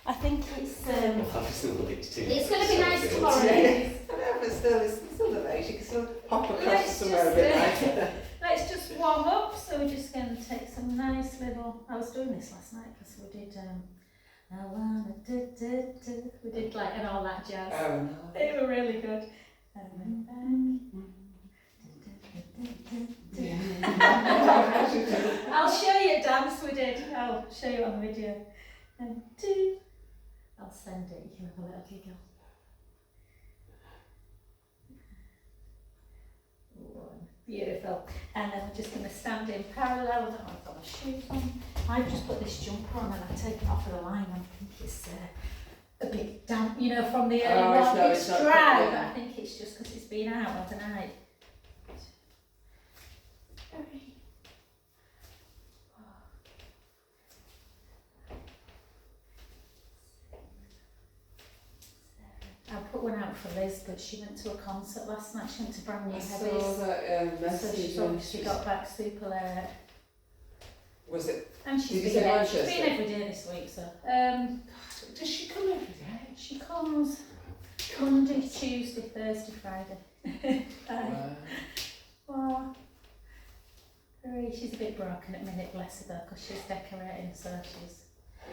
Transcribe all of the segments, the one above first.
I think it's it's going to be nice tomorrow. Yeah. But still, it's still the legs. You can still hop across somewhere a bit later. Let's just warm up. So we're just going to take some nice little. I was doing this last night because we did. I wanna do. We did like and all that jazz. Oh, no. They were really good. And then back. I'll show you a dance we did. I'll show you on the video. And two. I'll send it. You can have a little giggle. One. Beautiful. And then we're just going to stand in parallel. I've got my shoes on. I've just put this jumper on and I've taken off of the line. I think it's a bit damp, you know, from the early morning. It's dry, but I think it's just because it's been out overnight. I put one out for Liz, but she went to a concert last night. She went to Brand New Heavies. So she's obviously got back super late. Was it? And she's been every day this week, so. Does she come every day? She comes Monday, Tuesday, Thursday, Friday. Wow. She's a bit broken at the minute, bless her, because she's decorating, so she's.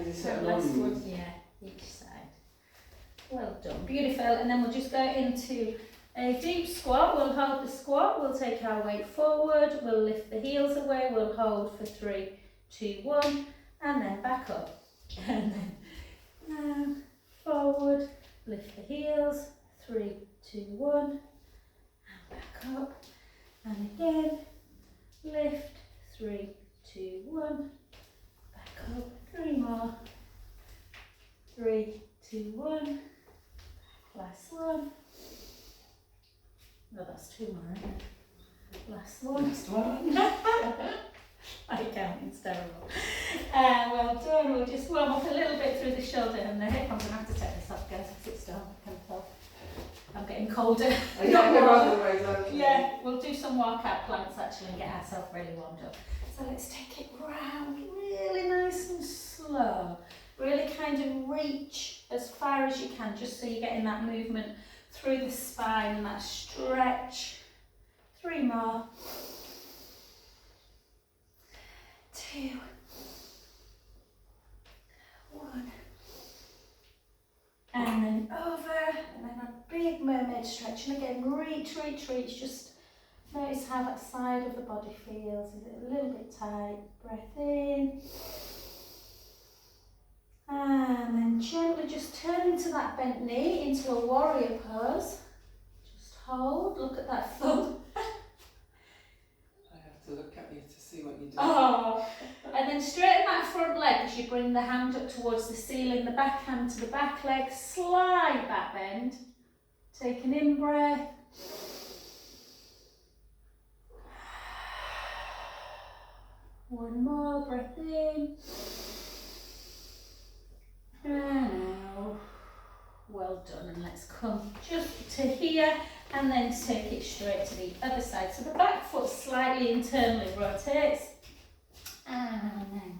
Is it one? Yeah, each side. Well done, beautiful. And then we'll just go into a deep squat. We'll hold the squat, we'll take our weight forward, we'll lift the heels away, we'll hold for 3, 2, 1, and then back up. And then forward, lift the heels, 3, 2, 1, and back up. And again, lift, 3, 2, 1, back up, 3 more, 3, 2, 1, last one. No, that's 2 more, isn't it? Last one. Last one. My counting's terrible. Well done. We'll just warm up a little bit through the shoulder and the hip. I'm going to have to take this off, guys, because it's down. I can tell. I'm getting colder. Yeah, we'll do some walkout planks actually and get ourselves really warmed up. So let's take it round really nice and slow. Really kind of reach as far as you can, just so you're getting that movement through the spine and that stretch. 3 more. 2, 1. And then over, and then a big mermaid stretch. And again, reach, reach, reach. Just notice how that side of the body feels. Is it a little bit tight? Breath in. And then gently just turn into that bent knee, into a warrior pose. Just hold, look at that thumb. I have to look at you to see what you're doing. Oh, and then straighten that front leg as you bring the hand up towards the ceiling, the back hand to the back leg, slide that bend. Take an in breath. One more, breath in. And out. Well done, and let's come just to here and then take it straight to the other side. So the back foot slightly internally rotates and then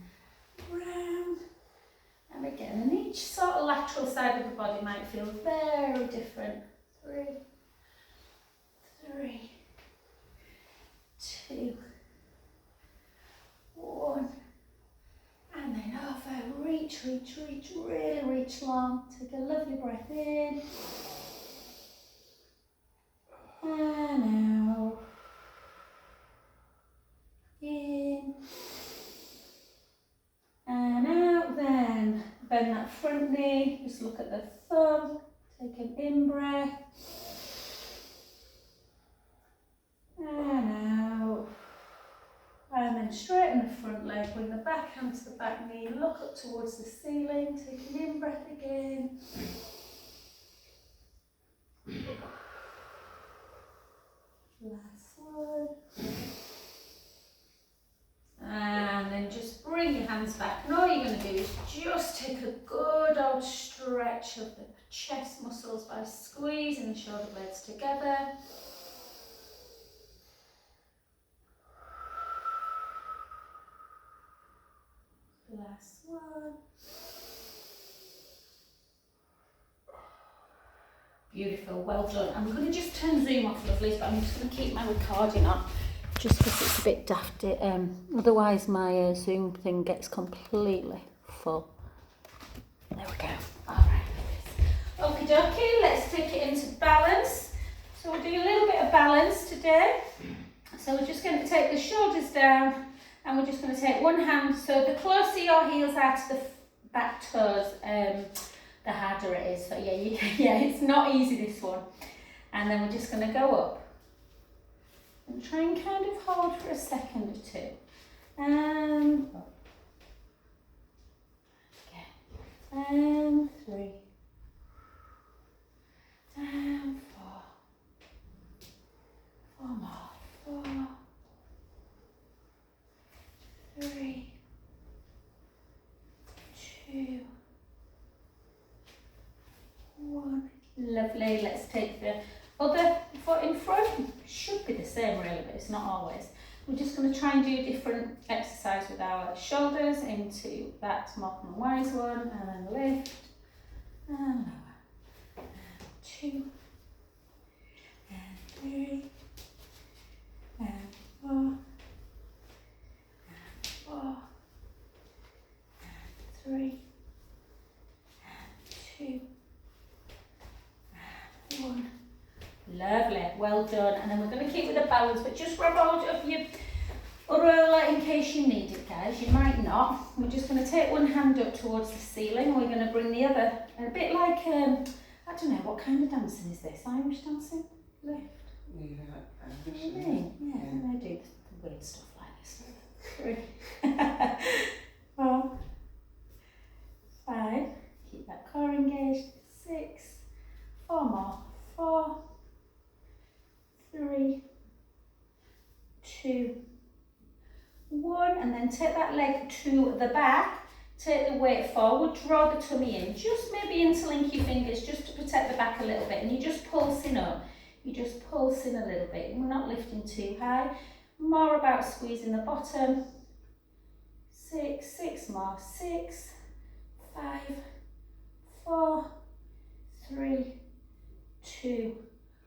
round and again. And each sort of lateral side of the body might feel very different. 3, 3, 2, 1. And then over, reach, reach, reach, really reach long. Take a lovely breath in. And out. In. And out then. Bend that front knee. Just look at the thumb. Take an in breath. And out. And then straighten the front leg, bring the back hand to the back knee, look up towards the ceiling, take an in breath again. Last one. And then just bring your hands back. And all you're going to do is just take a good old stretch of the chest muscles by squeezing the shoulder blades together. Last one. Beautiful, well done. I'm going to just turn Zoom off, lovelies, but I'm just going to keep my recording on just because it's a bit daft. Otherwise my Zoom thing gets completely full. There we go. Alright. Okie dokie, let's take it into balance. So we'll do a little bit of balance today. So we're just going to take the shoulders down and we're just going to take one hand. So the closer your heels are to the back toes, the harder it is. So yeah, it's not easy, this one. And then we're just going to go up and try and kind of hold for a second or two. And up. Okay. And 3. Down 4. 4 more. 4. 3. 2. 1. Lovely. Let's take the other foot in front. Should be the same really, but it's not always. We're just going to try and do a different exercise with our shoulders into that Morecambe and Wise one, and then lift and lower. And 2 and 3 and 4 and 4 and 3 and 2 and 1. Lovely, well done. And then we're going to keep with the balance, but just grab hold of your roller in case you need it, guys. You might not. We're just going to take one hand up towards the ceiling, and we're going to bring the other, a bit like, I don't know, what kind of dancing is this? Irish dancing? Lift? Yeah, Irish. Yeah, they do the weird stuff like this. 3, 4, 5, keep that core engaged. 6, 4 more. 4, 3, 2, 1, and then take that leg to the back, take the weight forward, draw the tummy in, just maybe interlink your fingers just to protect the back a little bit, and you're just pulsing up, you're just pulsing a little bit, we're not lifting too high, more about squeezing the bottom. 6 more. 6, 5, 4, 3, 2,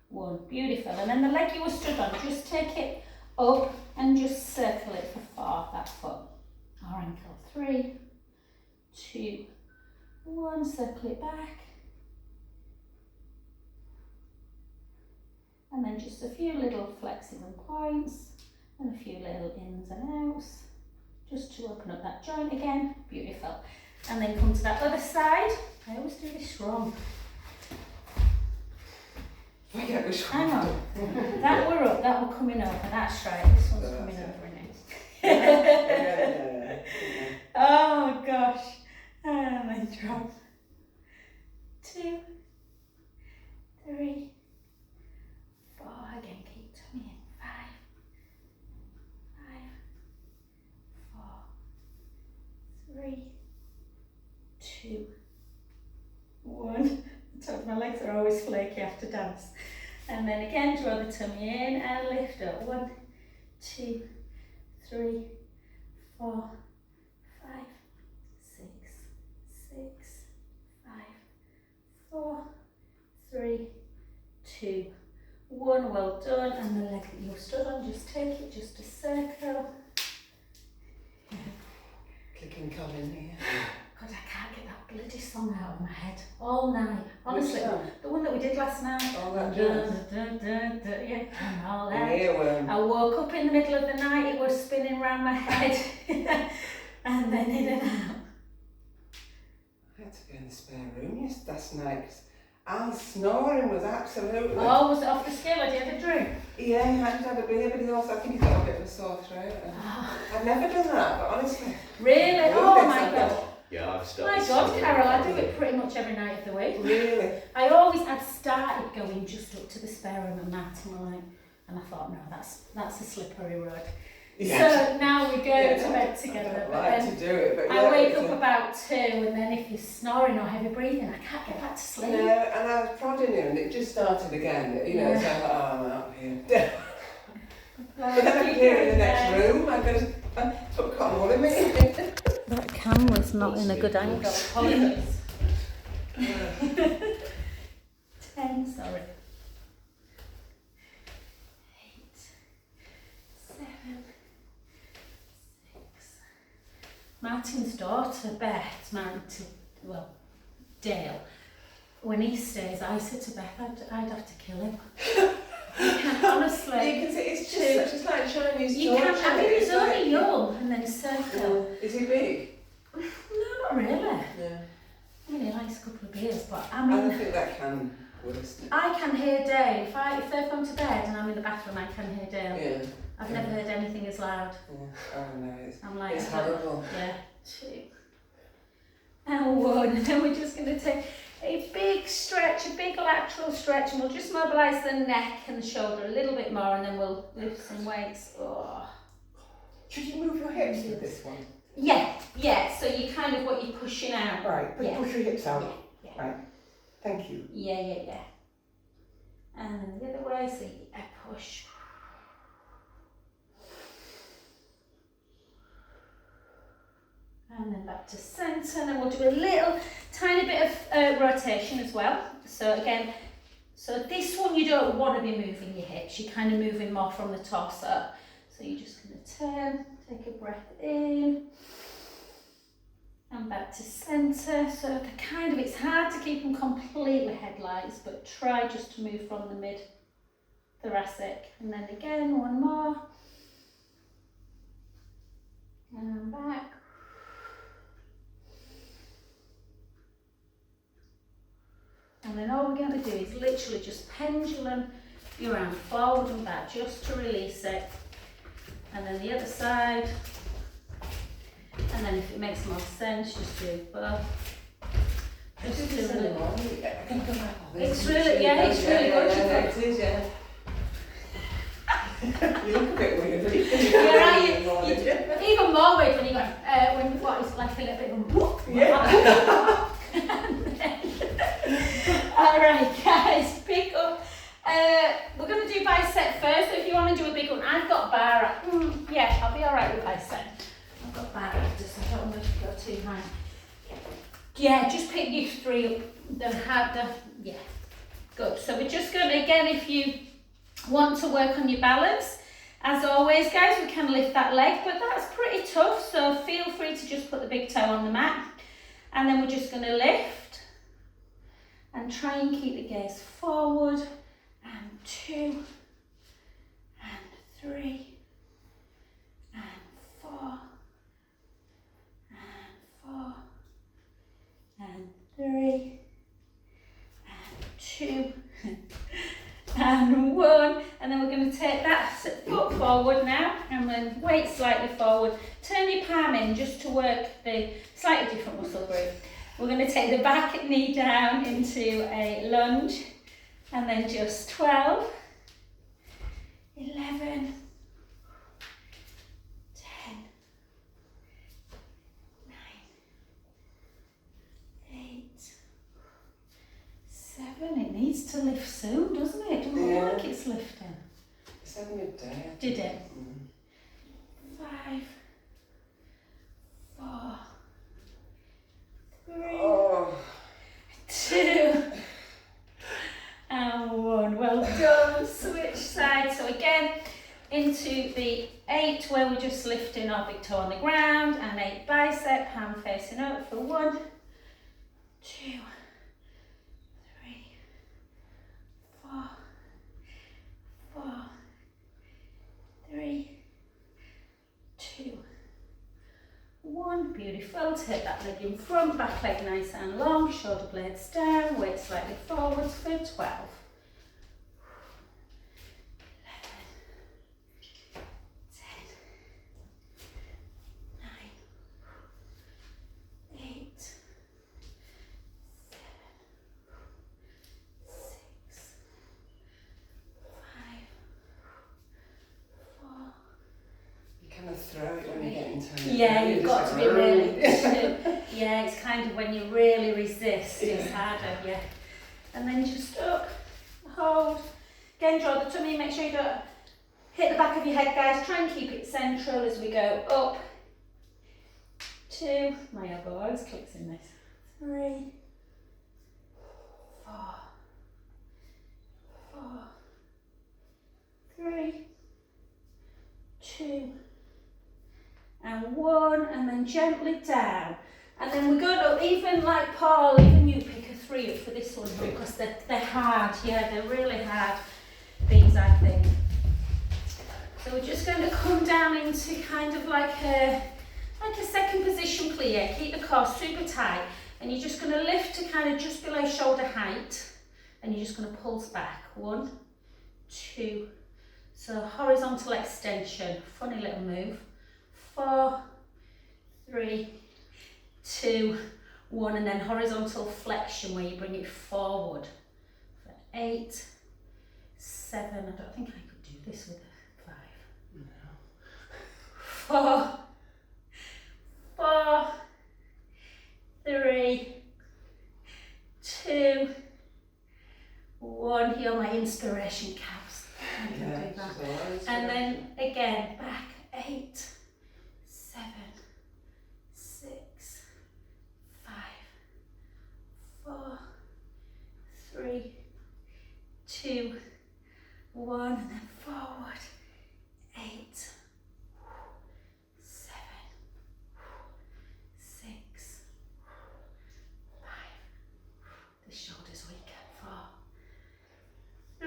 1. Beautiful. And then the leg you were stood on, just take it up and just circle it for 4, that foot or ankle. 3, 2, 1. Circle it back. And then just a few little flexes and points and a few little ins and outs just to open up that joint again. Beautiful. And then come to that other side. I always do this wrong. Hang on, that we're up, that we're coming over, that's right, this one's coming over in it. Oh gosh, and then drop. 2, 3, 4, again, keep tummy in. 5, 4, 3, 2, 1. My legs are always flaky after dance. And then again, draw the tummy in and lift up. 1, 2, 3, 4, 5, 6, 5, 4, 3, 2, 1. Well done. And the leg that you stood on, just take it, just a circle. Clicking Colin here. God, I can't get that bloody song out of my head all night. Honestly, the one that we did last night. Oh, that yeah, and all that. Earworm. I woke up in the middle of the night, it was spinning round my head, and then in and out. I had to be in the spare room last night because Al's snoring was absolutely... Oh, was it off the scale? Had you had a drink? Yeah, he hadn't had a beer, but he also, I think he's got a bit of a sore throat. I've never done that, but honestly... Really? Oh my God. Yeah, I've started. My God, Carol, I do it pretty much every night of the week. Really? I'd started going just up to the spare room at night, and I thought, no, that's a slippery road. Yes. So now we go to bed together. I like to do it, but I wake up about 2, and then if you're snoring or heavy breathing, I can't get back to sleep. No, and I was prodding him, and it just started again. You know, so I thought, oh, I'm out here. But then I could hear it in the next room. I took cotton wool in me. That camera's not in a good angle. Apologies. 10, so Martin's daughter, Beth, married to, well, Dale, when he stays, I said to Beth, I'd have to kill him. Honestly. You can see it's just like Chinese You torture. can, I mean, he's only like, young and then circle. Is he big? No, not really. Yeah. I mean, he likes a couple of beers, but I I don't mean, think that can worse. I can hear Dale. If they've gone to bed and I'm in the bathroom, I can hear Dale. Yeah. I've never heard anything as loud. Yeah. Oh no, I'm like, it's horrible. Yeah. 2 and 1. And then we're just going to take a big stretch, a big lateral stretch, and we'll just mobilise the neck and the shoulder a little bit more, and then we'll lift some weights. Oh. Should you move your hips with this one? Yeah. So you kind of what you're pushing out. Right. Yeah. Push your hips out. Yeah. Right. Thank you. Yeah. And then the other way, so a push. And then back to centre, and then we'll do a little tiny bit of rotation as well. So again, so this one you don't want to be moving your hips, you're kind of moving more from the torso. So you're just going to turn, take a breath in, and back to centre. So the kind of, it's hard to keep them completely headlights, but try just to move from the mid thoracic. And then again, one more. And back. And then all we're going to do is literally just pendulum your arm forward and back just to release it. And then the other side. And then if it makes more sense, just do both. Just do a little. It's really, it's really good. It is, yeah. You look a bit weird. You're right, even more weird when you go, when what is like a little bit of a whoop. Yeah. Alright guys, pick up. We're going to do bicep first, so if you want to do a big one, I've got bar. Yeah, I'll be alright with bicep. I've got bar after, so I don't want to go too high. Yeah, just pick your 3 up. Yeah, good. So we're just going to, again, if you want to work on your balance, as always guys, we can lift that leg, but that's pretty tough, so feel free to just put the big toe on the mat. And then we're just going to lift and try and keep the gaze forward, and 2 and 3 and 4 and 4 and 3 and 2 and 1, and then we're going to take that foot forward now, and then weight slightly forward. Turn your palm in just to work the slightly different muscle group. We're going to take the back knee down into a lunge, and then just 12, 11, 10, 9, 8, 7. It needs to lift soon, doesn't it? It doesn't look like it's lifting. It's at midday. Did it? 5, 4, 3, 2 and 1. Well done. Switch sides. So again, into the 8 where we're just lifting our big toe on the ground, and 8 bicep, hand facing up for 1, 2, 3, 4, 4, 3, 2, 1. Beautiful. Take that leg in front, back leg nice and long, shoulder blades down, weight slightly forwards for 12. 11, 10, 9, 8, 7, 6, 5, 4. You kind of throw it when you get into it. Yeah, you've got to be really, yeah, it's kind of when you really resist, it's harder, yeah. And then just up, hold. Again, draw the tummy, make sure you don't hit the back of your head, guys. Try and keep it central as we go up. 2, my elbow always clicks in this. 3, 4, 4, 3, 2, and 1, and then gently down. And then we're going to, even like Paul, even you pick a 3 up for this one because they're hard. Yeah, they're really hard, these, I think. So we're just going to come down into kind of like a second position clear. Keep the core super tight. And you're just going to lift to kind of just below shoulder height. And you're just going to pulse back. 1, 2. So horizontal extension. Funny little move. 4, 3, 2, 1. And then horizontal flexion where you bring it forward. For 8, 7. I don't think I could do this with a 5. No. 4, 4, 3, 2, 1. You're my inspiration, Cabs. I can do that. And then again, back 8, 7, 6, 5, 4, 3, 2, 1, and then forward. 8, 7, 6, 5. The shoulders weak. 4,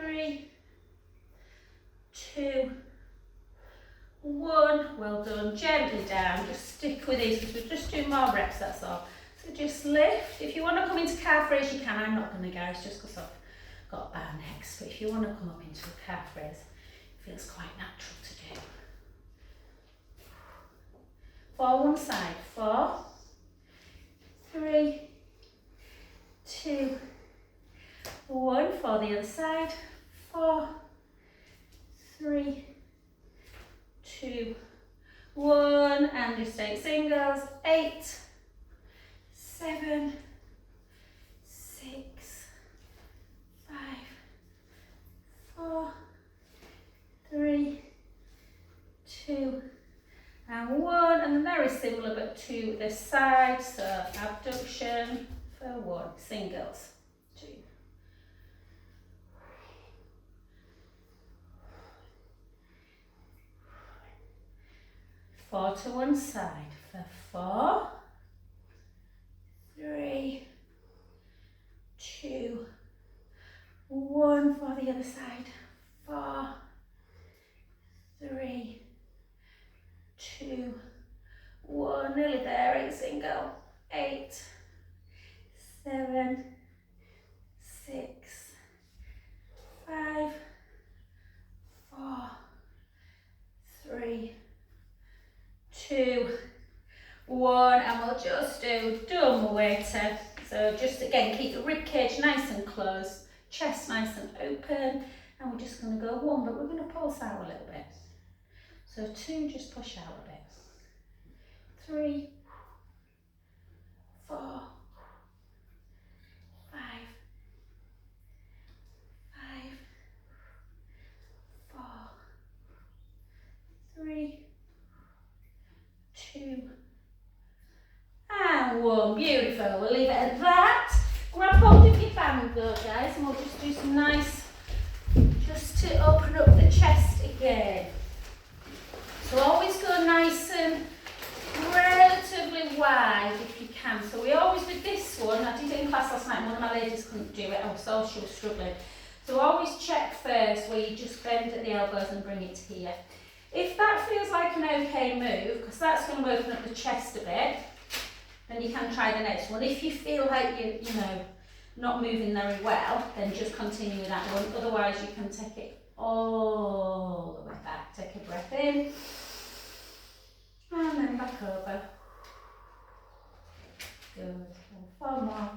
3, 2, 1. Well done. Gently down. Just stick with these because we're just doing more reps, that's all. So just lift. If you want to come into calf raise, you can. I'm not going to, guys, just because I've got bad necks. But if you want to come up into a calf raise, it feels quite natural to do. For one side. 4, 3, 2, 1. For the other side. 4, 3, 2, 1. And just 8 singles. 8, 7, 6, 5, 4, 3, 2, and 1. And very similar but to the side. So abduction for 1. Singles. 2. 4 to one side for 4, 3, 2, 1. For the other side. 4, 3, 2, 1. Nearly there. 8 single. 8, 7, 6, 5, 4, 3, 2, 1, and we'll just do dumbbell waiter. So just again keep the rib cage nice and close, chest nice and open, and we're just going to go 1, but we're going to pulse out a little bit. So 2, just push out a bit. 3, 4, 5, 5, 4, 3, 2, and 1. Beautiful. We'll leave it at that. Grab hold of your band though, guys, and we'll just do some nice, just to open up the chest again. So always go nice and relatively wide if you can. So we always, with this one, I did it in class last night and one of my ladies couldn't do it, I saw she was struggling. So always check first where you just bend at the elbows and bring it to here. If that feels like an okay move, because that's going to open up the chest a bit, then you can try the next one. If you feel like you know, not moving very well, then just continue with that one. Otherwise, you can take it all the way back. Take a breath in, and then back over. Good. And 4 more.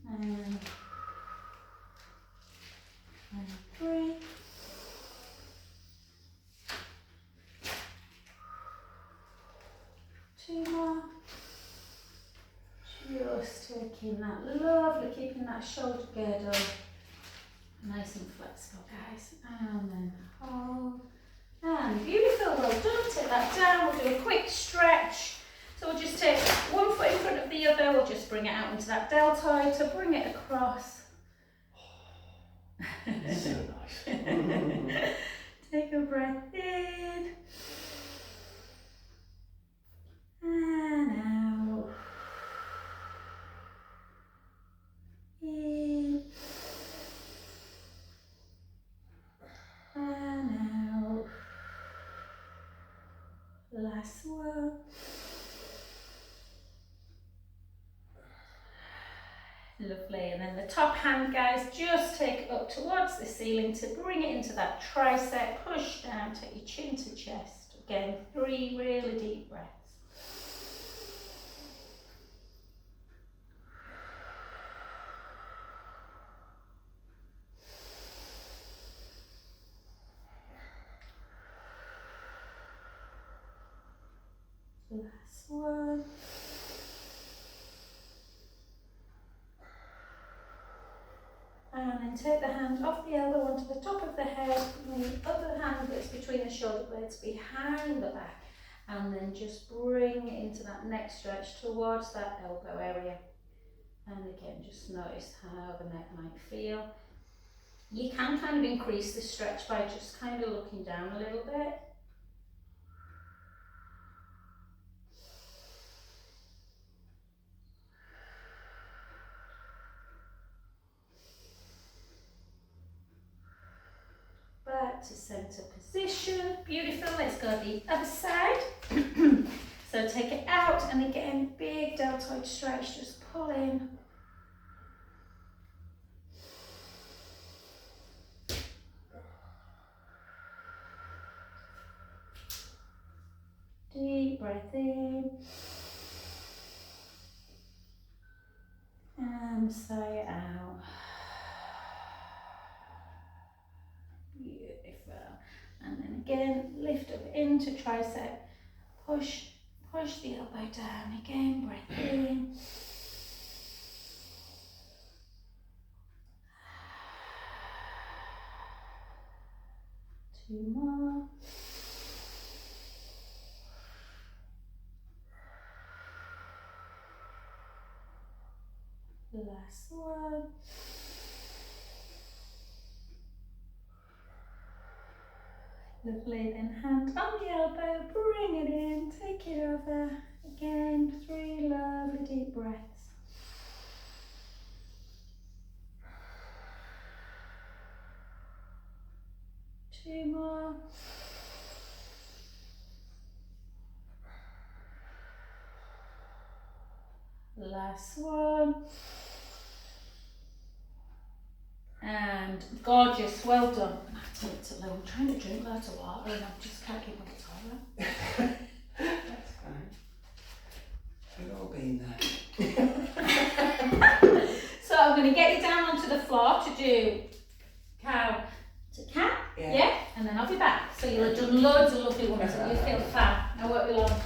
And 3. Two more. Just taking that lovely, keeping that shoulder girdle nice and flexible, guys. And then hold. And beautiful, well done. Take that down. We'll do a quick stretch. So we'll just take one foot in front of the other. We'll just bring it out into that deltoid. So bring it across. So nice. Take a breath in. Lovely, and then the top hand, guys, just take it up towards the ceiling to bring it into that tricep, push down, take your chin to chest. Again, 3 really deep breaths. Last one. And then take the hand off the elbow onto the top of the head, and the other hand that's between the shoulder blades behind the back, and then just bring it into that neck stretch towards that elbow area. And again, just notice how the neck might feel. You can kind of increase the stretch by just kind of looking down a little bit. Back to center position. Beautiful. Let's go the other side. So take it out, and again, big deltoid stretch. Just pull in. Deep breath in. And sigh out. Beautiful. And then again, lift up into tricep. Push the elbow down. Again, breath in. Two more. Last one. Lovely, then hand on the elbow, bring it in, take it over. Again, 3 lovely deep breaths. Two more. Last one. And gorgeous, well done. I have to leave it alone. I'm trying to drink loads of water and I just can't keep on the toilet. That's fine. We've all been there. So I'm going to get you down onto the floor to do cow to cat, yeah, and then I'll be back. So you'll have done loads of lovely ones and you'll feel fab. I won't be long.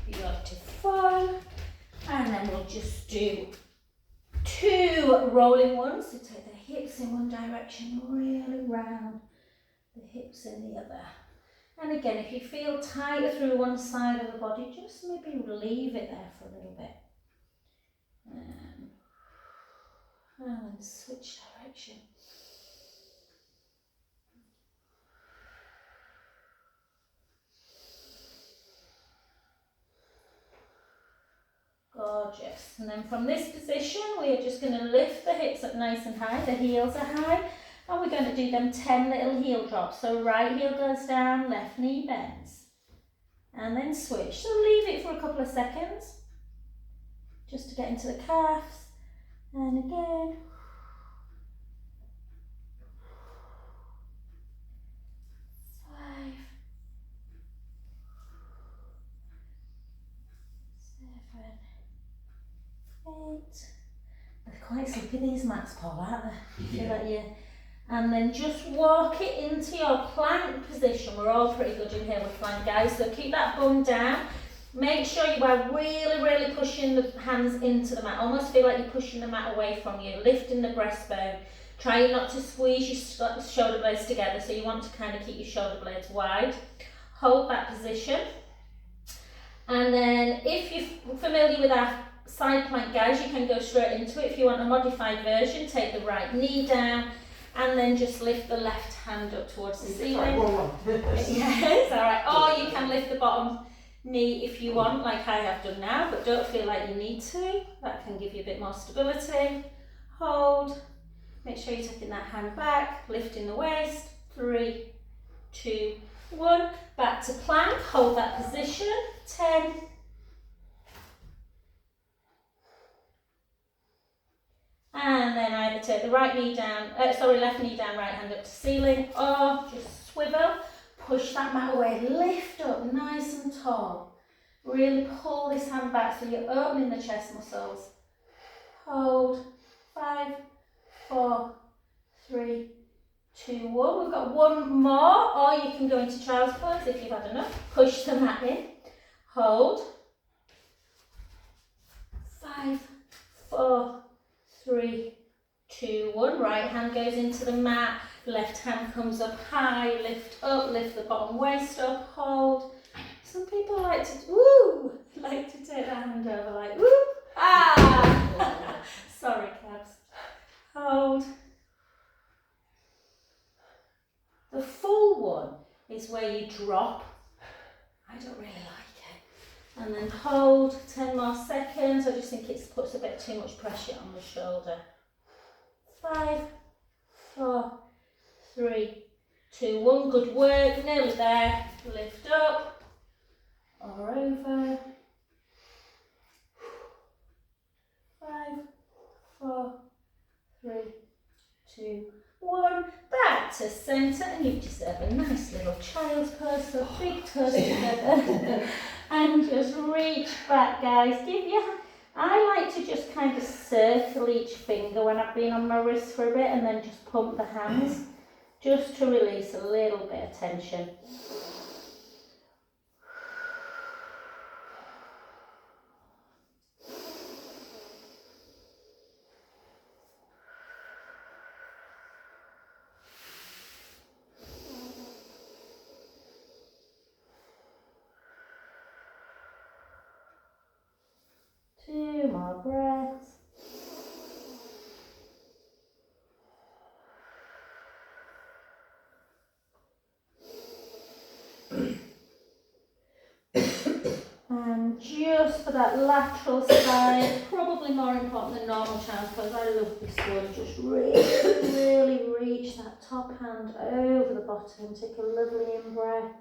Beautiful. And then we'll just do 2 rolling ones. So take the hips in one direction, really round the hips in the other. And again, if you feel tighter through one side of the body, just maybe leave it there for a little bit. And then switch direction. Gorgeous. And then from this position, we are just going to lift the hips up nice and high. The heels are high. And we're going to do them 10 little heel drops. So right heel goes down, left knee bends. And then switch. So leave it for a couple of seconds. Just to get into the calves. And again. 5, 7, 8. They're quite slippy, these mats, Paul, aren't they? You feel like you And then just walk it into your plank position. We're all pretty good in here with plank, guys, so keep that bum down. Make sure you are really, really pushing the hands into the mat. Almost feel like you're pushing the mat away from you, lifting the breastbone. Try not to squeeze your shoulder blades together, so you want to kind of keep your shoulder blades wide. Hold that position. And then if you're familiar with our side plank, guys, you can go straight into it. If you want a modified version, take the right knee down and then just lift the left hand up towards the ceiling. Yes, all right. Or you can lift the bottom knee if you want, like I have done now, but don't feel like you need to. That can give you a bit more stability. Hold. Make sure you're taking that hand back, lifting the waist. 3, 2, 1. Back to plank. Hold that position. 10. And then either take the left knee down, right hand up to ceiling, or just swivel, push that mat away, lift up nice and tall. Really pull this hand back so you're opening the chest muscles. Hold. 5, 4, 3, 2, 1. We've got one more, or you can go into child's pose if you've had enough. Push the mat in. Hold. 5, 4, 3, 2, 1. Right hand goes into the mat, left hand comes up high, lift up, lift the bottom waist up, hold. Some people like to take their hand over like, woo, ah! Sorry, cabs. Hold. The full one is where you drop. I don't really like it. And then hold 10 more seconds. I just think it puts a bit too much pressure on the shoulder. 5, 4, 3, 2, 1. Good work. Nearly there. Lift up or over. 5, 4, 3, 2, 1. Back to centre, and you deserve a nice little child's pose. So big toes together. And just reach back, guys. I like to just kind of circle each finger when I've been on my wrist for a bit, and then just pump the hands just to release a little bit of tension. Two more breaths. And just for that lateral side, probably more important than normal child's pose. I love this one. Just really, really reach that top hand over the bottom. Take a lovely in breath.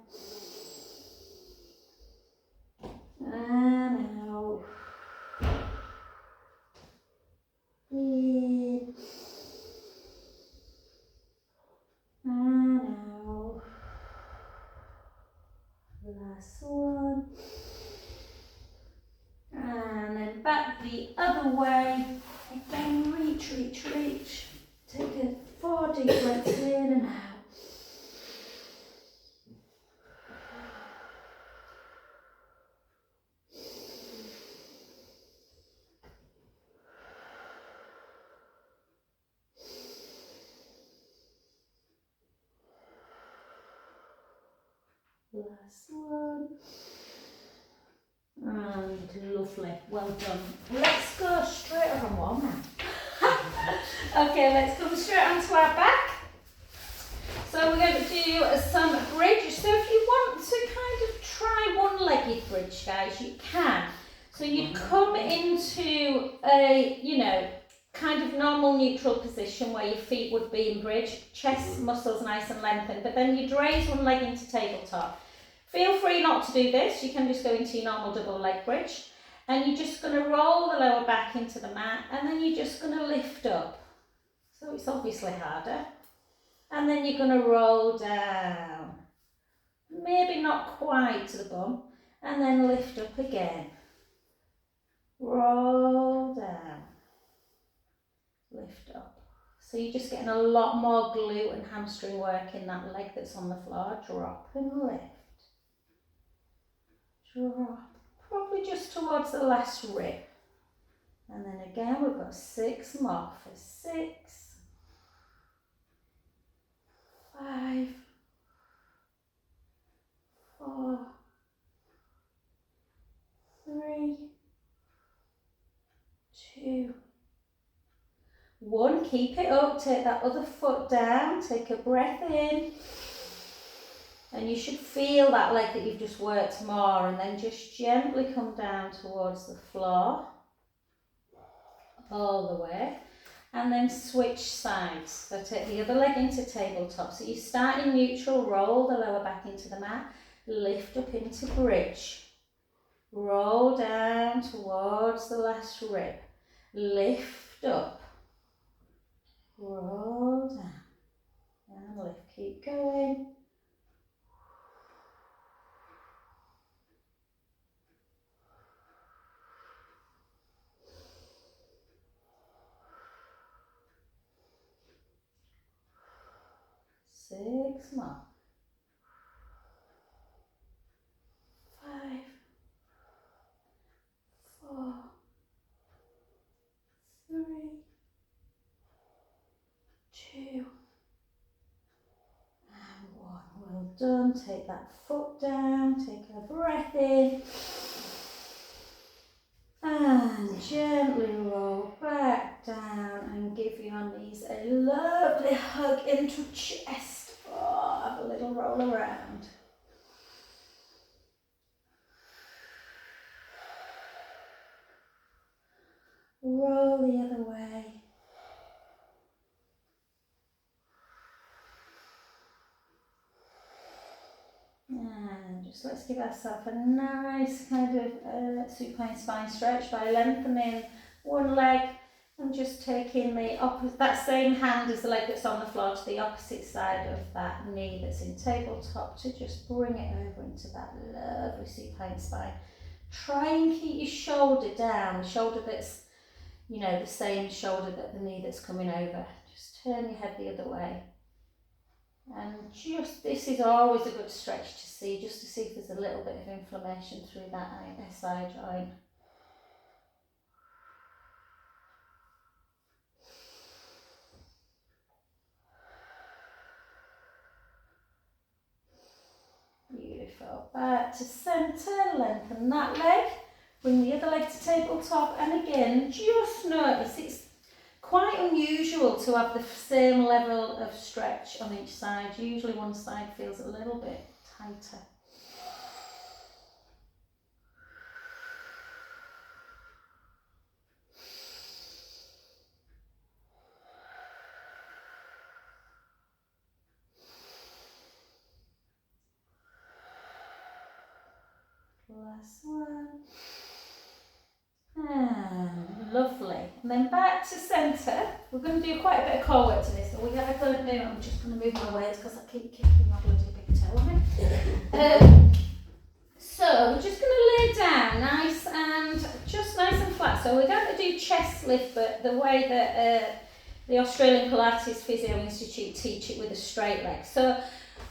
And out. In. And out. Last one. And then back the other way. Again, reach, reach, reach. Take 4 deep breaths in and out. Last one. And lovely, well done. Let's go straight on one now. Okay, let's come straight onto our back. So we're going to do some bridge. So if you want to kind of try one-legged bridge, guys, you can. So you'd come into a, kind of normal neutral position where your feet would be in bridge, chest muscles nice and lengthened, but then you'd raise one leg into tabletop. Feel free not to do this, you can just go into your normal double leg bridge, and you're just going to roll the lower back into the mat, and then you're just going to lift up. So it's obviously harder. And then you're going to roll down, maybe not quite to the bum, and then lift up again. Roll down. Lift up. So you're just getting a lot more glute and hamstring work in that leg that's on the floor. Drop and lift. Drop. Probably just towards the last rib. And then again, we've got 6 more for 6, 5, 4, 3, 2, 1. Keep it up. Take that other foot down. Take a breath in. And you should feel that leg that you've just worked more, and then just gently come down towards the floor. All the way, and then switch sides. So take the other leg into tabletop. So you start in neutral, roll the lower back into the mat, lift up into bridge, roll down towards the last rib, lift up, roll down, and lift. Keep going. Six more. 5, 4, 3, 2, and 1. Well done. Take that foot down, take a breath in, and gently roll back down and give your knees a lovely hug into chest. Oh, have a little roll around. Roll the other way. And just let's give ourselves a nice kind of supine spine stretch by lengthening one leg and just taking the opposite, that same hand as the leg that's on the floor, to the opposite side of that knee that's in tabletop, to just bring it over into that lovely supine spine. Try and keep your shoulder down, the shoulder that's, you know, the same shoulder that the knee that's coming over. Just turn your head the other way. And just, this is always a good stretch to see, just to see if there's a little bit of inflammation through that SI joint. Beautiful. Back to centre, lengthen that leg, bring the other leg to tabletop, and again, just notice it's quite unusual to have the same level of stretch on each side. Usually one side feels a little bit tighter. Last one. And lovely. And then back to centre. We're going to do quite a bit of core work to this, so we have a good minute. I'm just going to move my weight because I keep kicking my bloody big toe on it. So we're just going to lay down nice and flat. So we're going to do chest lift, but the way that the Australian Pilates Physio Institute teach it, with a straight leg. So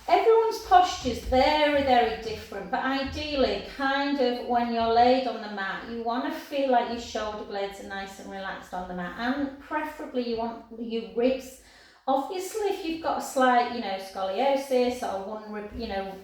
everyone's posture is very, very different, but ideally, kind of when you're laid on the mat, you want to feel like your shoulder blades are nice and relaxed on the mat, and preferably you want your ribs. Obviously, if you've got a slight, scoliosis, or one rib,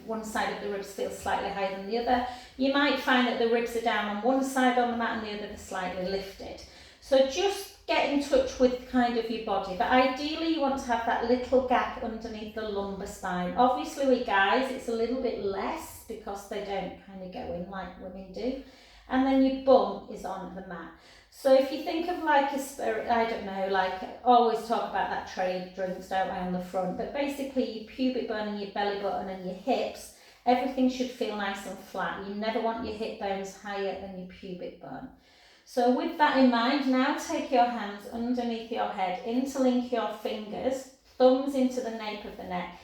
one side of the ribs feels slightly higher than the other, you might find that the ribs are down on one side on the mat and the other are slightly lifted. So just get in touch with kind of your body, but ideally you want to have that little gap underneath the lumbar spine. Obviously with guys it's a little bit less because they don't kind of go in like women do, and then your bum is on the mat. So if you think of like a spirit, I don't know, like I always talk about that tray of drinks, don't I, on the front, but basically your pubic bone and your belly button and your hips, everything should feel nice and flat. You never want your hip bones higher than your pubic bone. So with that in mind, now take your hands underneath your head, interlink your fingers, thumbs into the nape of the neck,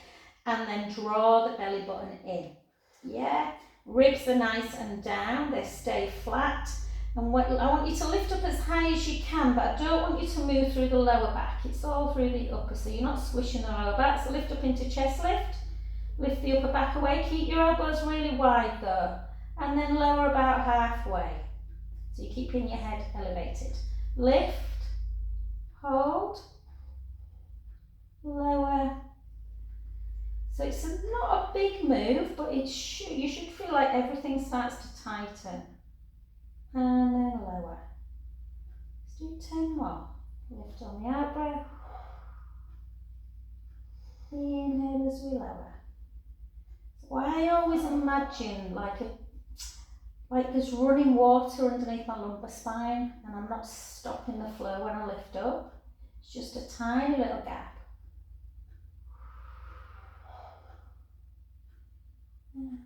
and then draw the belly button in. Yeah, ribs are nice and down, they stay flat. And I want you to lift up as high as you can, but I don't want you to move through the lower back. It's all through the upper, so you're not squishing the lower back. So lift up into chest lift. Lift the upper back away. Keep your elbows really wide though. And then lower about halfway. So you're keeping your head elevated. Lift, hold, lower. So it's not a big move, but you should feel like everything starts to tighten. And then lower. Let's do 10 more. Lift on the out breath. Inhale as we lower. So I always imagine like there's running water underneath my lumbar spine, and I'm not stopping the flow when I lift up. It's just a tiny little gap. And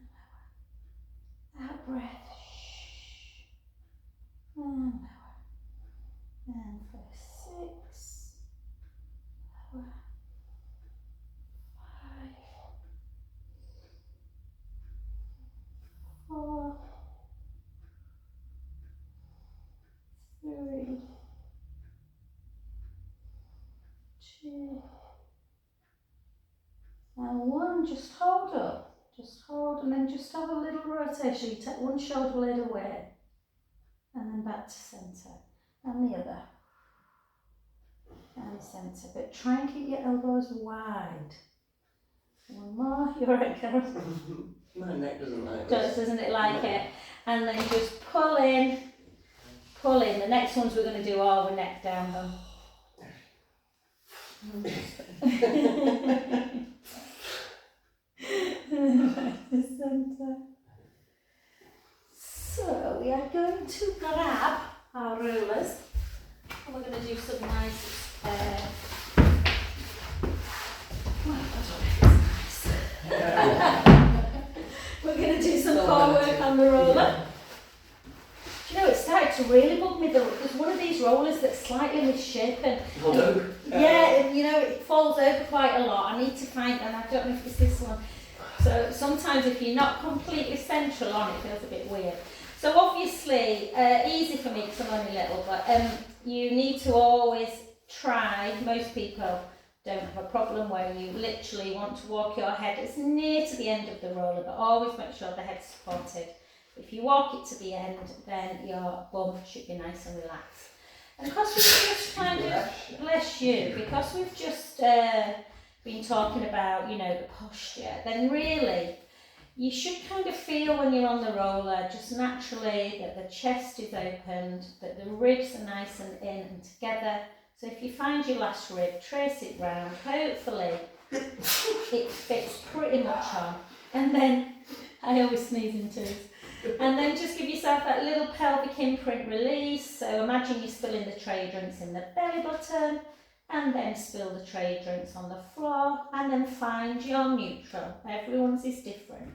lower. Out breath. And lower. And for 6, lower. 5, 4, 3, 2, and 1. Just hold up. Just hold, and then just have a little rotation. You take one shoulder blade away, and then back to centre, and the other, and centre. But try and keep your elbows wide. One more. You're right, Karen. My neck doesn't like this. Doesn't it like it? And then just pull in, pull in. The next ones we're going to do all the neck down though. The centre. So we are going to grab our rulers and we're going to do some nice we're going to do some core work on the roller. Do you know, it started to really bug me. There's one of these rollers that's slightly misshapen. Yeah, you know, it falls over quite a lot. I need to find, and I don't know if it's this one. So sometimes if you're not completely central on it, feels a bit weird. So obviously, easy for me because I'm only little, but you need to always try, most people don't have a problem where you literally want to walk your head as near to the end of the roller, but always make sure the head's supported. If you walk it to the end, then your bum should be nice and relaxed. And because we've just kind of, bless you, because we've just been talking about, you know, the posture, then really you should kind of feel when you're on the roller just naturally that the chest is opened, that the ribs are nice and in and together. So if you find your last rib, trace it round, hopefully it fits pretty much on. And then, I always sneeze in twos. And then just give yourself that little pelvic imprint release. So imagine you're spilling the tray drinks in the belly button, and then spill the tray drinks on the floor, and then find your neutral. Everyone's is different.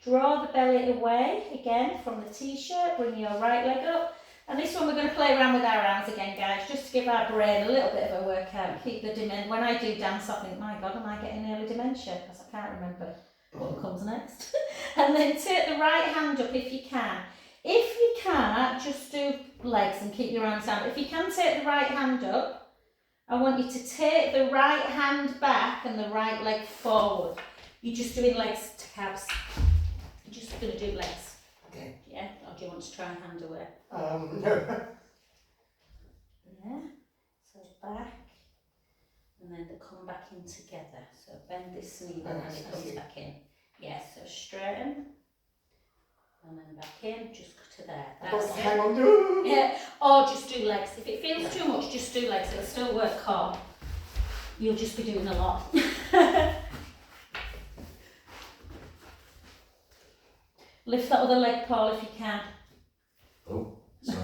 Draw the belly away again from the t-shirt, bring your right leg up. And this one we're going to play around with our arms again, guys, just to give our brain a little bit of a workout. Keep the dementia. When I do dance, I think, my God, am I getting early dementia? Because I can't remember what comes next. And then take the right hand up if you can. If you can't, just do legs and keep your arms down. If you can take the right hand up, I want you to take the right hand back and the right leg forward. You're just doing legs to calves. You're just going to do legs. Okay. Yeah? Or do you want to try and hand away? No. Yeah. So back. And then they come back in together. So bend this knee then and it comes back in. Yeah, so straighten. And then back in, just to there. That's it. Hang on. Yeah, or just do legs. If it feels too much, just do legs. It'll still work core. You'll just be doing a lot. Lift that other leg, Paul, if you can. Oh, sorry.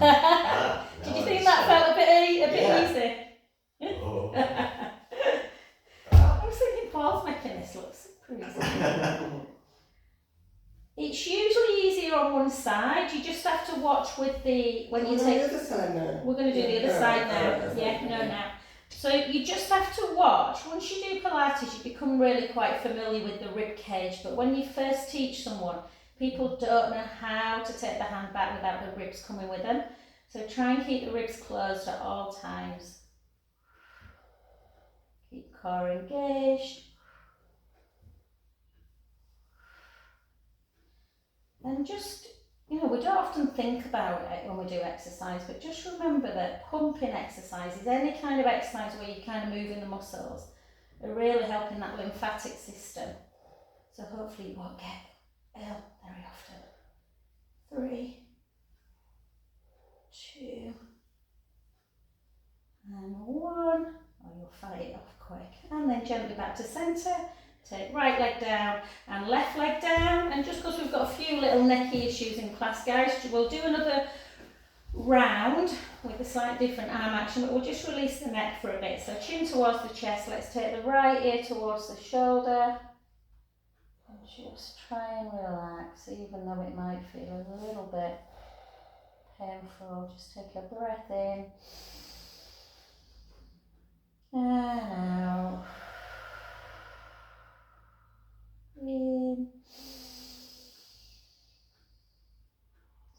Did you think that felt a bit easy? Oh. I was thinking Paul's making this look pretty easy. It's usually easier on one side. You just have to watch with the when you take. The other side now. We're going to do the other side now. Yeah, no, now. So you just have to watch. Once you do Pilates, you become really quite familiar with the rib cage. But when you first teach someone, people don't know how to take the hand back without the ribs coming with them. So try and keep the ribs closed at all times. Keep the core engaged. And just, we don't often think about it when we do exercise, but just remember that pumping exercises, any kind of exercise where you're kind of moving the muscles, are really helping that lymphatic system. So hopefully you won't get ill very often. 3, 2, and 1. Or you'll fight it off quick. And then gently back to centre. Take right leg down and left leg down. And just because we've got a few little necky issues in class, guys, we'll do another round with a slightly different arm action, but we'll just release the neck for a bit. So chin towards the chest. Let's take the right ear towards the shoulder. And just try and relax, even though it might feel a little bit painful. Just take a breath in and out. In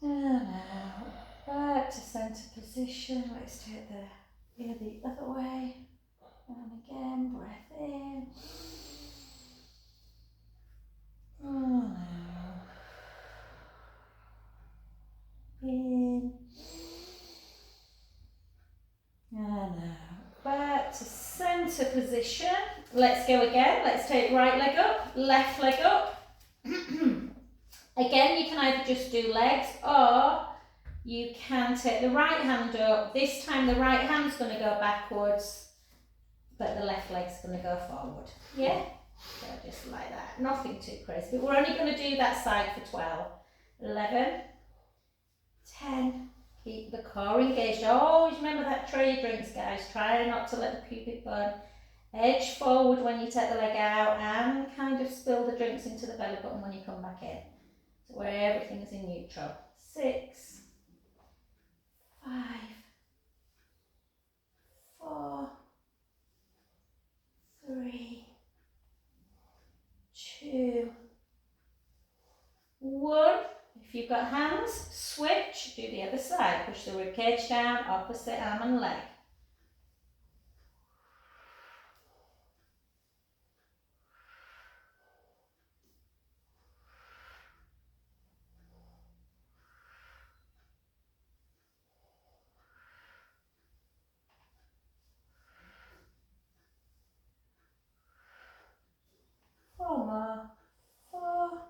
and out. Back to centre position. Let's take the ear the other way. And again, breath in. And out. In and out. Back to centre position. Let's go again. Let's take right leg up, left leg up. Again, you can either just do legs or you can take the right hand up. This time the right hand's going to go backwards, but the left leg's going to go forward. Yeah? So just like that. Nothing too crazy. But we're only going to do that side for 12. 11, 10. Keep the core engaged. Always remember that tray of drinks, guys. Try not to let the pubic bone edge forward when you take the leg out and kind of spill the drinks into the belly button when you come back in. So where everything is in neutral. 6, 5, 4, 3, 2, 1. If you've got hands, switch, do the other side. Push the rib cage down, opposite arm and leg. Four more. 4,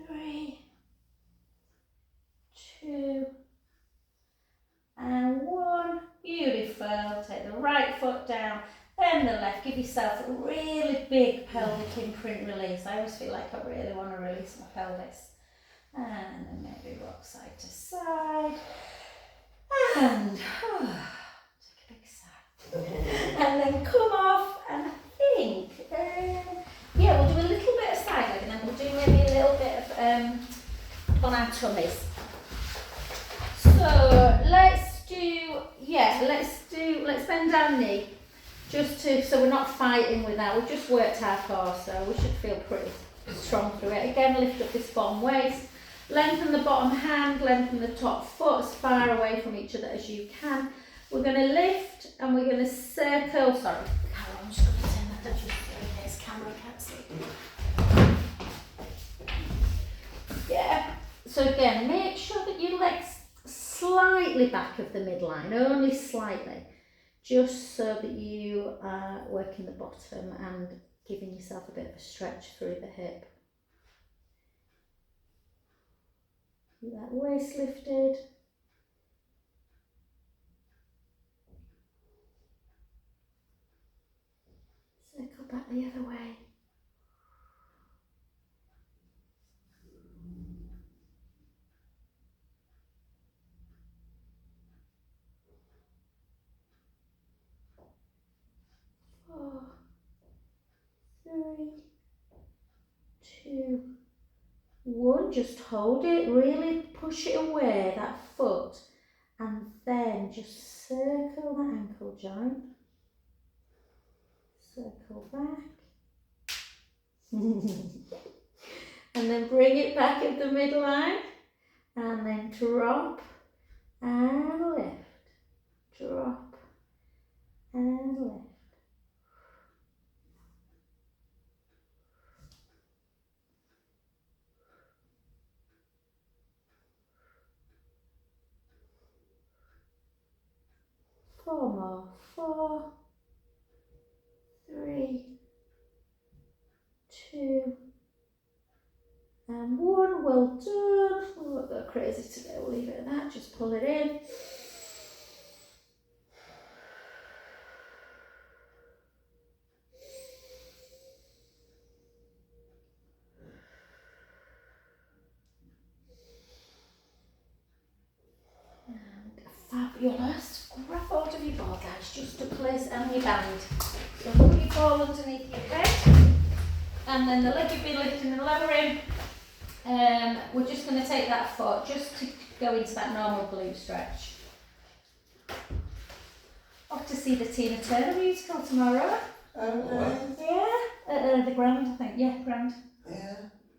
3, 2, and 1. Beautiful. Take the right foot down, bend the left. Give yourself a really big pelvic imprint release. I always feel like I really want to release my pelvis. And then maybe rock side to side. And take a big sigh. And then come off, and I think, yeah, we'll do a little bit of side leg, and then we'll do maybe a little bit of on our tummies. So let's bend our knee, so we're not fighting with that. We've just worked our core, so we should feel pretty strong through it. Again, lift up this bottom waist, lengthen the bottom hand, lengthen the top foot as far away from each other as you can. We're going to lift and we're going to circle. Sorry, Carol, I'm just going to turn that just in case camera can't see. Yeah. So again, make sure that your legs slightly back of the midline, only slightly, just so that you are working the bottom and giving yourself a bit of a stretch through the hip. Keep that waist lifted. Circle back the other way. Four, 3, 2, 1. Just hold it, really push it away, that foot, and then just circle that ankle joint. Circle back. And then bring it back at the midline. and then drop and lift, drop and lift. Four more, 4, 3, 2, and 1. Well done. We won't go crazy today, we'll leave it at that, just pull it in. Fabulous. Grab hold of your ball, guys, just to place and your band. So put your ball underneath your head, and then the leg you've been lifting and lowering. We're just going to take that foot just to go into that normal glute stretch. Off to see the Tina Turner musical tomorrow. Oh, Yeah, the Grand, I think. Yeah, Grand. yeah,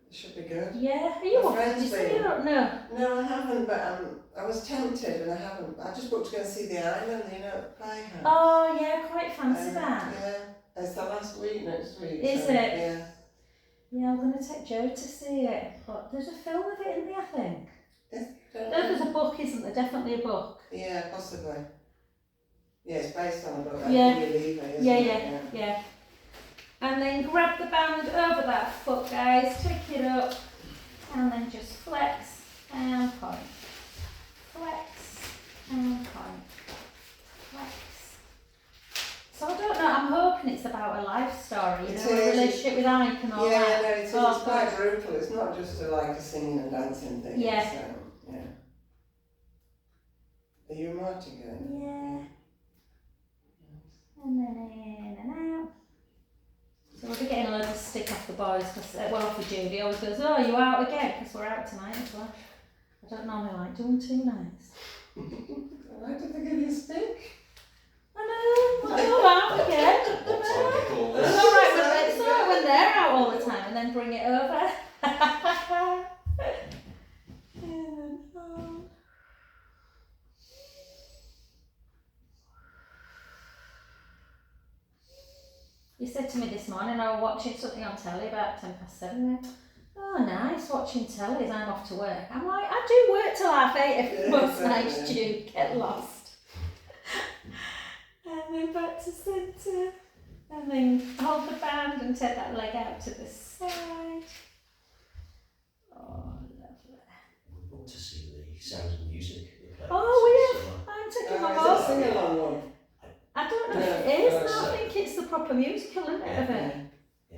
it should be good. Yeah, are you My off? Did friend's you see been. it or no? No, I haven't, but I was tempted and I haven't. I just booked to go and see The Island, you know, at the Playhouse. Oh yeah, quite fancy that. Yeah, it's the last week next week. Is so, it? Yeah. Yeah, I'm going to take Joe to see it. But there's a film of it in there, I think. Don't No, know. there's a book, isn't there? Definitely a book. Yeah, possibly. Yeah, it's based on a book. Yeah. I think you leave it, isn't it? Yeah. And then grab the band over that foot, guys. Take it up. And then just flex and point. Flex and point. Flex. So I don't know, I'm hoping it's about a life story, you It know, a is. relationship with Ike and all Yeah, that. no, it is. Oh, It's quite brutal. It's not just like a singing and dancing thing. Yeah. So, yeah. Are you a Marty girl? Yeah. And then in and out. So we'll be getting loads of stick off the boys, because, well, off of Judy, always goes, oh, you out again? Because we're out tonight as well. I don't normally like doing 2 nights. Why did they give you a stick? I know, I'm out again. What time do you call It's this? alright when they're out all the time and then bring it over. You said to me this morning, I was watching something on telly about 7:10. Went, oh, nice, watching telly as I'm off to work. I'm like, I do work till 8:30 most nights, Jude, get lost. And then back to centre. And then hold the band and take that leg out to the side. Oh, lovely. We want to see the Sound of Music at the Playhouse. Oh, we have. I'm taking my Is it a ball. sing-along one? I don't know No, if it is. no, No, I think it's the proper musical, isn't it, of it? Yeah.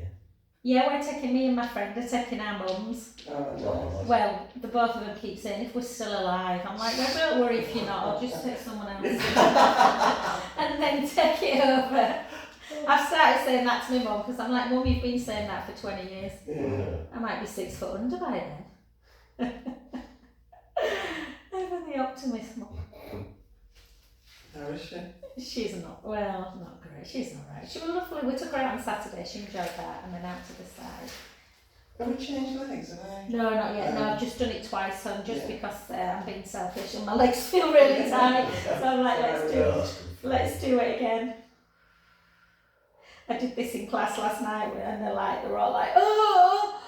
Yeah, we're taking, me and my friend are taking our mums. Oh, no. Oh, Well, the both of them keep saying, if we're still alive. I'm like, well, don't worry if you're not, I'll just take someone else. And then take it over. I've started saying that to my mum, because I'm like, Mum, you've been saying that for 20 years. Yeah. I might be 6 foot under by then. Ever the optimist, Mum. How is she? She's not, well, not great. She's alright. She was lovely. We took her out on Saturday. She enjoyed that, and then out to the side. Have we changed legs, have I? No, not yet. No, I've just done it twice, so just Yeah. because I'm being selfish and my legs feel really tight. So I'm like, let's do it again. I did this in class last night, and they're all like, oh.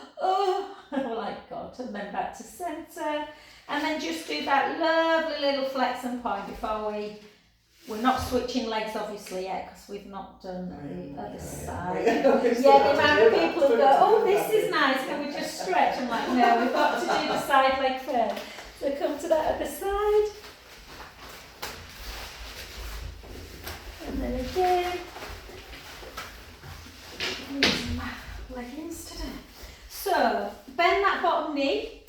And we're like, God, and then back to centre, and then just do that lovely little flex and point before we're not switching legs obviously yet, because we've not done the other side. Yeah, the amount of people who go, oh, this is nice, can we just stretch? I'm like, no, we've got to do the side leg first. So come to that other side. And then again. Leggings today. So, bend that bottom knee.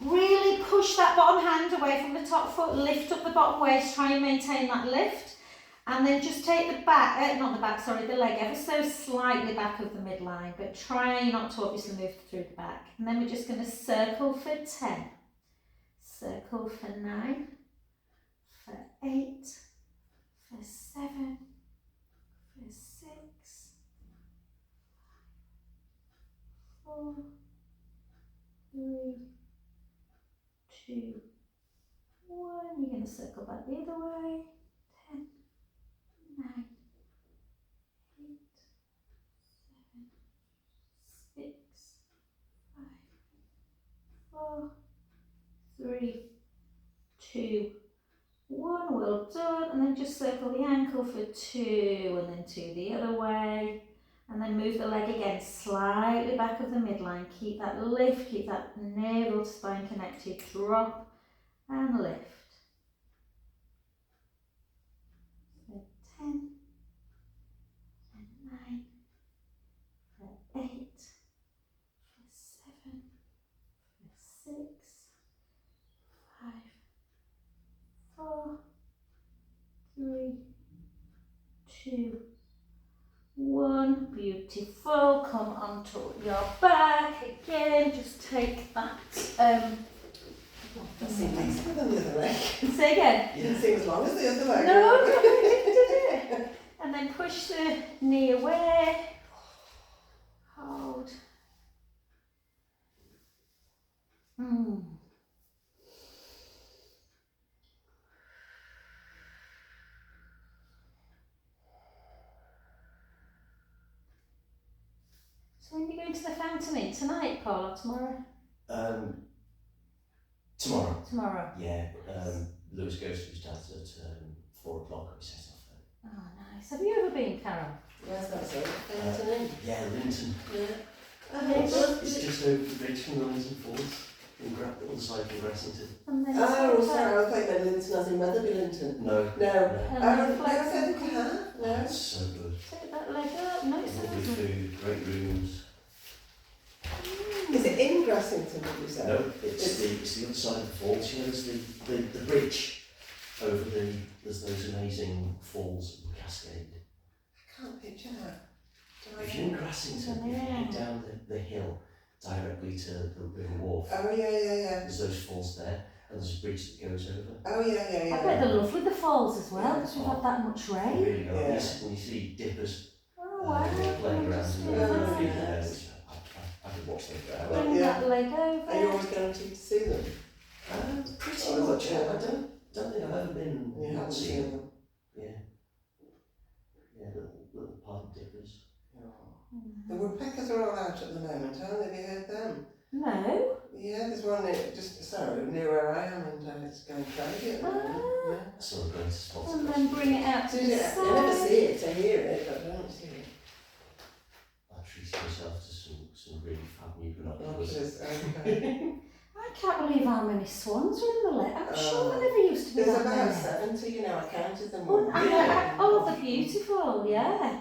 Really push that bottom hand away from the top foot, lift up the bottom waist, try and maintain that lift. And then just take the the leg ever so slightly back of the midline, but try not to obviously move through the back. And then we're just going to circle for 10, circle for 9, for 8, for 7, for 6, 4, 3, 2, 1. You're going to circle back the other way. 10, 9, 8, 7, 6, 5, 4, 3, 2, 1. Well done. And then just circle the ankle for 2, and then 2 the other way. And then move the leg again slightly back of the midline. Keep that lift, keep that navel to spine connected. Drop and lift. So 10, and 9, and 8, 7, 6, 5, 4, 3, 2, 1. Beautiful. Come onto your back again. Just take that. That seems easier than the other leg. Say again. It didn't seem as long as the other leg. No, did it? And then push the knee away. Hold. So when are you going to the fountain in? Tonight, Paul, or tomorrow? Tomorrow. Tomorrow. Yeah. Lewis goes to his dad's at 4 o'clock. We set off then. Oh, nice. Have you ever been, Carol? Where's that so? Fountain Yeah, Linton. Yeah. It's just over the bridge from the Linton Falls. On the other side from Gressington. And then Oh, sorry, I thought you meant Linton as in Wetherby Linton. No. No. And I then don't flex think and I have. Oh, No. it's so good. take that leg up. No, it's Lovely not. food, great rooms. Is it in Gressington, did you say? No, it's the other side of the falls. You know, there's the bridge over there's those amazing falls and cascade. I can't picture that. If you're in Grassington, if you head down the hill directly to the River Wharf, Oh, yeah. there's those falls there, and there's a bridge that goes over. Oh, yeah. I bet they're lovely, the falls as well, because we've had that much They rain. really are. Yeah. When you see dippers Oh, wow. playing around Just in really the nice. field there, which I could watch them for hours. Bring Yeah. that leg Are you over. always guaranteed to see them? Pretty Oh, much. yeah. I don't think I've ever been You haven't seen seen them. them? Yeah, little pardon dippers. The woodpeckers are all out at the moment, aren't they? Have you heard them? No. Yeah, there's one near where I am, and it's going crazy at the moment. Yeah. That's not going to spot And then bring it out to the I never side. see it, I hear it, but I don't see it. I treated myself to some really fab new Oh, binoculars. just, okay. I can't believe how many swans were in the lake. I'm sure there Oh. never used to be There's that about many. 70, you know, I counted them Oh, all. oh, they're beautiful, yeah.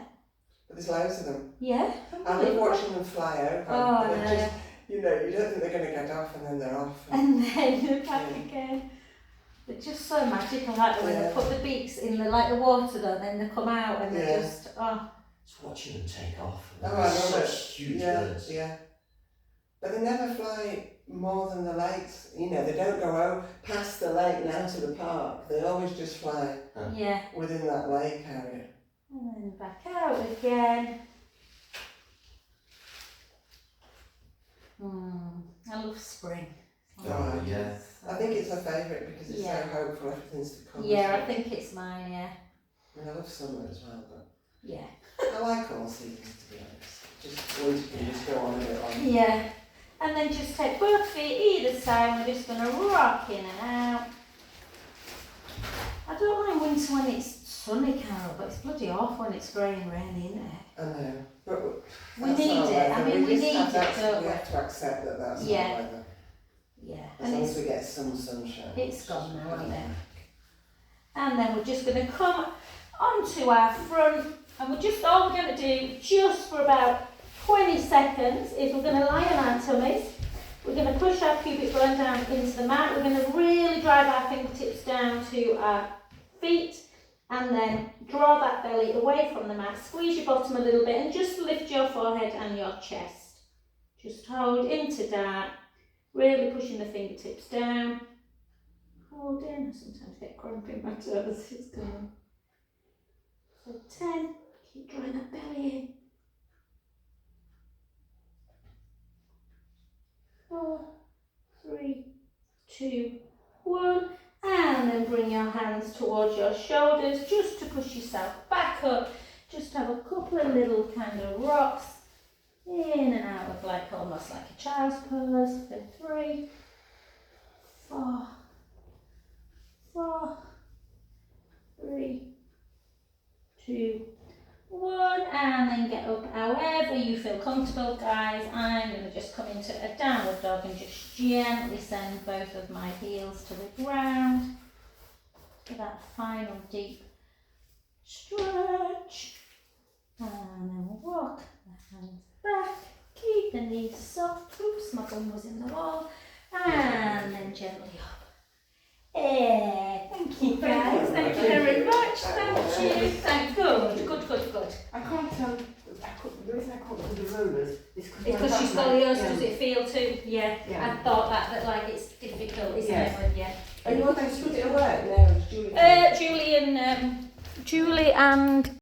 But there's loads of them. Yeah. I love unbelievable. watching them fly over. Oh, and no. it just, you know, you don't think they're going to get off, and then they're off. And then they're back Yeah. again. They're just so magical, like when Yeah. they put the beaks in the water though, and then they come out and Yeah. they're just It's watching them take off. Oh, I They're love such it. huge Yeah, birds. yeah. But they never fly more than the lakes. You know, they don't go past the lake and out to the park. They always just fly yeah. within that lake area. And then back out again. I love spring. Oh, yeah. I think it's my favourite because it's Yeah. so hopeful, everything's to come. Yeah, I think it's mine, yeah. And I love summer as well, but Yeah. I like all seasons, to be honest. Just winter can just go on a bit on. Yeah. And then just take both feet either side. We're just going to rock in and out. I don't mind winter when it's sunny, Carol, but it's bloody awful when it's grey and rainy, isn't it? I know, but We that's need our it. weather. I mean, we just need have it, that- don't we we? have to accept that that's Yeah. our weather. Yeah. As And long as it's, we get some sunshine. it's gone now, isn't it? And then we're just going to come onto our front, and all we're going to do just for about 20 seconds is we're going to lie on our tummies. We're going to push our pubic bone down into the mat. We're going to really drive our fingertips down to our feet, and then draw that belly away from the mat. Squeeze your bottom a little bit and just lift your forehead and your chest. Just hold into that, really pushing the fingertips down. Hold in. I sometimes get cramp in my toes. It's going. So 10. Keep drawing that belly in. 4, 3, 2, 1. And then bring your hands towards your shoulders just to push yourself back up. Just have a couple of little kind of rocks in and out of like almost like a child's pose for 3, 4, 3, 2, 1, and then get up however you feel comfortable, guys. I'm going to just come into a downward dog and just gently send both of my heels to the ground for that final deep stretch. And then we'll walk the hands back, keep the knees soft. Oops, my bum was in the wall. And then gently up. Thank you guys, thank you very much, thank you. Good. I can't tell, the reason I can't do the rollers is Because she's scoliosis, does it feel too? Yeah, Yeah. I thought that like it's difficult, isn't it? Yeah. And you want to put it away? No, it's Julie. Julie and